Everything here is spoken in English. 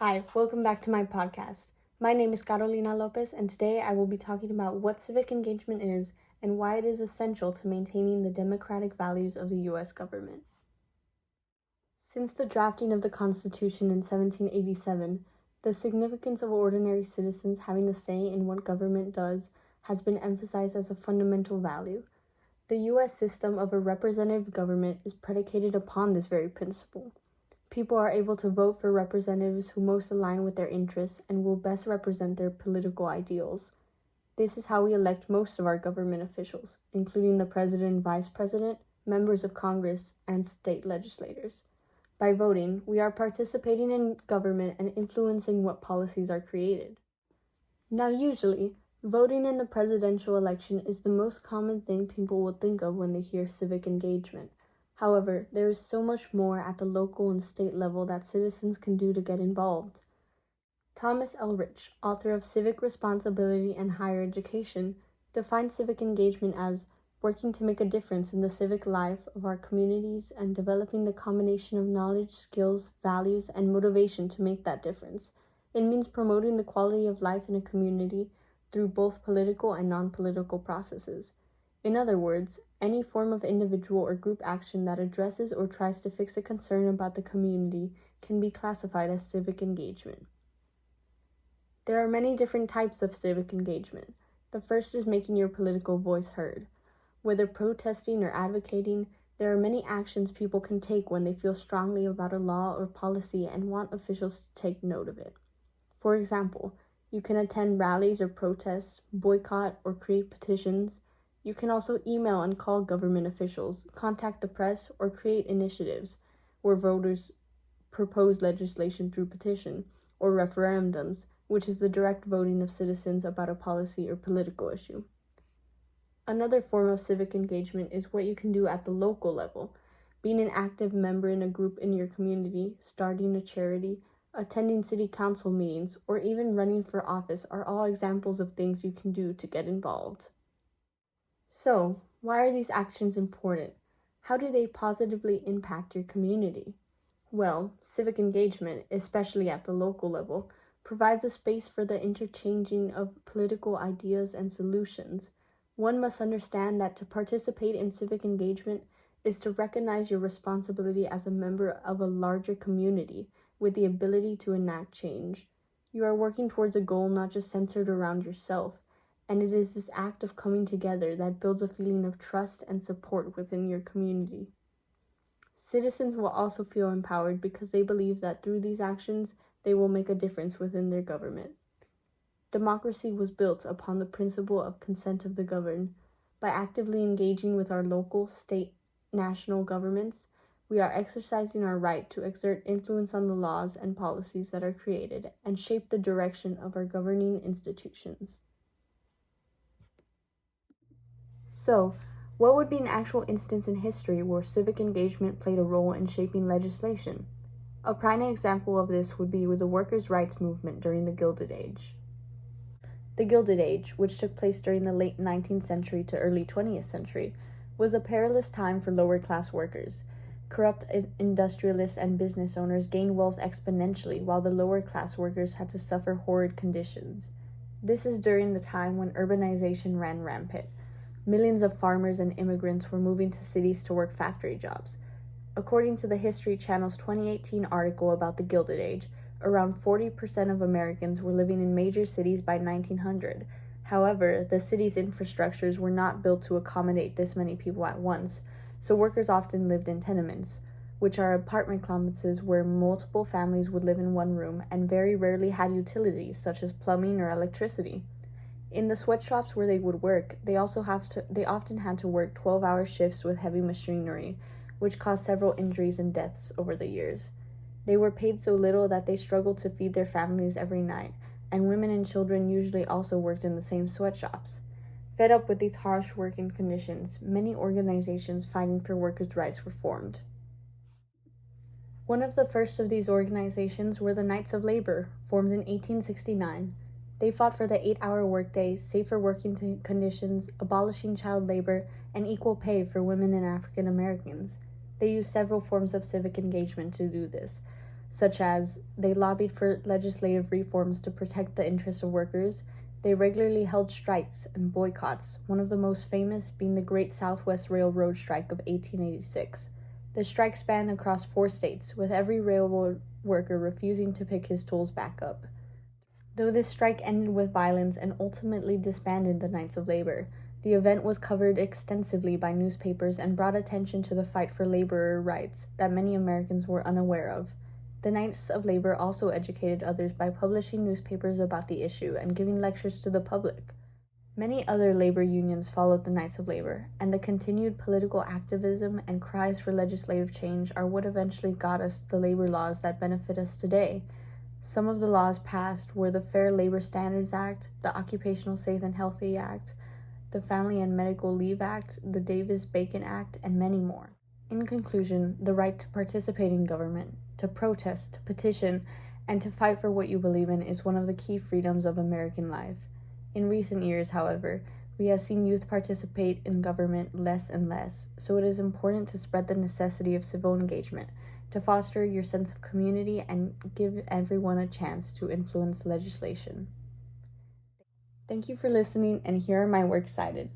Hi, welcome back to my podcast. My name is Carolina Lopez, and today I will be talking about what civic engagement is and why it is essential to maintaining the democratic values of the U.S. government. Since the drafting of the Constitution in 1787, the significance of ordinary citizens having a say in what government does has been emphasized as a fundamental value. The U.S. system of a representative government is predicated upon this very principle. People are able to vote for representatives who most align with their interests and will best represent their political ideals. This is how we elect most of our government officials, including the president and vice president, members of Congress, and state legislators. By voting, we are participating in government and influencing what policies are created. Now, usually, voting in the presidential election is the most common thing people will think of when they hear civic engagement. However, there is so much more at the local and state level that citizens can do to get involved. Thomas L. Rich, author of Civic Responsibility and Higher Education, defines civic engagement as working to make a difference in the civic life of our communities and developing the combination of knowledge, skills, values, and motivation to make that difference. It means promoting the quality of life in a community through both political and non-political processes. In other words, any form of individual or group action that addresses or tries to fix a concern about the community can be classified as civic engagement. There are many different types of civic engagement. The first is making your political voice heard. Whether protesting or advocating, there are many actions people can take when they feel strongly about a law or policy and want officials to take note of it. For example, you can attend rallies or protests, boycott or create petitions. You can also email and call government officials, contact the press, or create initiatives where voters propose legislation through petition, or referendums, which is the direct voting of citizens about a policy or political issue. Another form of civic engagement is what you can do at the local level. Being an active member in a group in your community, starting a charity, attending city council meetings, or even running for office are all examples of things you can do to get involved. So, why are these actions important? How do they positively impact your community? Well, civic engagement, especially at the local level, provides a space for the interchanging of political ideas and solutions. One must understand that to participate in civic engagement is to recognize your responsibility as a member of a larger community with the ability to enact change. You are working towards a goal not just centered around yourself, and it is this act of coming together that builds a feeling of trust and support within your community. Citizens will also feel empowered because they believe that through these actions, they will make a difference within their government. Democracy was built upon the principle of consent of the governed. By actively engaging with our local, state, national governments, we are exercising our right to exert influence on the laws and policies that are created and shape the direction of our governing institutions. So, what would be an actual instance in history where civic engagement played a role in shaping legislation? A prime example of this would be with the workers' rights movement during the Gilded Age. The Gilded Age, which took place during the late 19th century to early 20th century, was a perilous time for lower-class workers. Corrupt industrialists and business owners gained wealth exponentially while the lower-class workers had to suffer horrid conditions. This is during the time when urbanization ran rampant. Millions of farmers and immigrants were moving to cities to work factory jobs. According to the History Channel's 2018 article about the Gilded Age, around 40% of Americans were living in major cities by 1900. However, the city's infrastructures were not built to accommodate this many people at once, so workers often lived in tenements, which are apartment complexes where multiple families would live in one room and very rarely had utilities such as plumbing or electricity. In the sweatshops where they would work, they often had to work 12-hour shifts with heavy machinery, which caused several injuries and deaths over the years. They were paid so little that they struggled to feed their families every night, and women and children usually also worked in the same sweatshops. Fed up with these harsh working conditions, many organizations fighting for workers' rights were formed. One of the first of these organizations were the Knights of Labor, formed in 1869. They fought for the 8-hour workday, safer working conditions, abolishing child labor, and equal pay for women and African Americans. They used several forms of civic engagement to do this. such as they lobbied for legislative reforms to protect the interests of workers. They regularly held strikes and boycotts, one of the most famous being the Great Southwest Railroad Strike of 1886. The strike spanned across 4 states, with every railroad worker refusing to pick his tools back up. Though this strike ended with violence and ultimately disbanded the Knights of Labor, the event was covered extensively by newspapers and brought attention to the fight for laborer rights that many Americans were unaware of. The Knights of Labor also educated others by publishing newspapers about the issue and giving lectures to the public. Many other labor unions followed the Knights of Labor, and the continued political activism and cries for legislative change are what eventually got us the labor laws that benefit us today. Some of the laws passed were the Fair Labor Standards Act, the Occupational Safe and Healthy Act, the Family and Medical Leave Act, the Davis-Bacon Act, and many more. In conclusion, the right to participate in government, to protest, to petition, and to fight for what you believe in is one of the key freedoms of American life. In recent years, however, we have seen youth participate in government less and less, so it is important to spread the necessity of civil engagement, to foster your sense of community and give everyone a chance to influence legislation. Thank you for listening, and here are my works cited.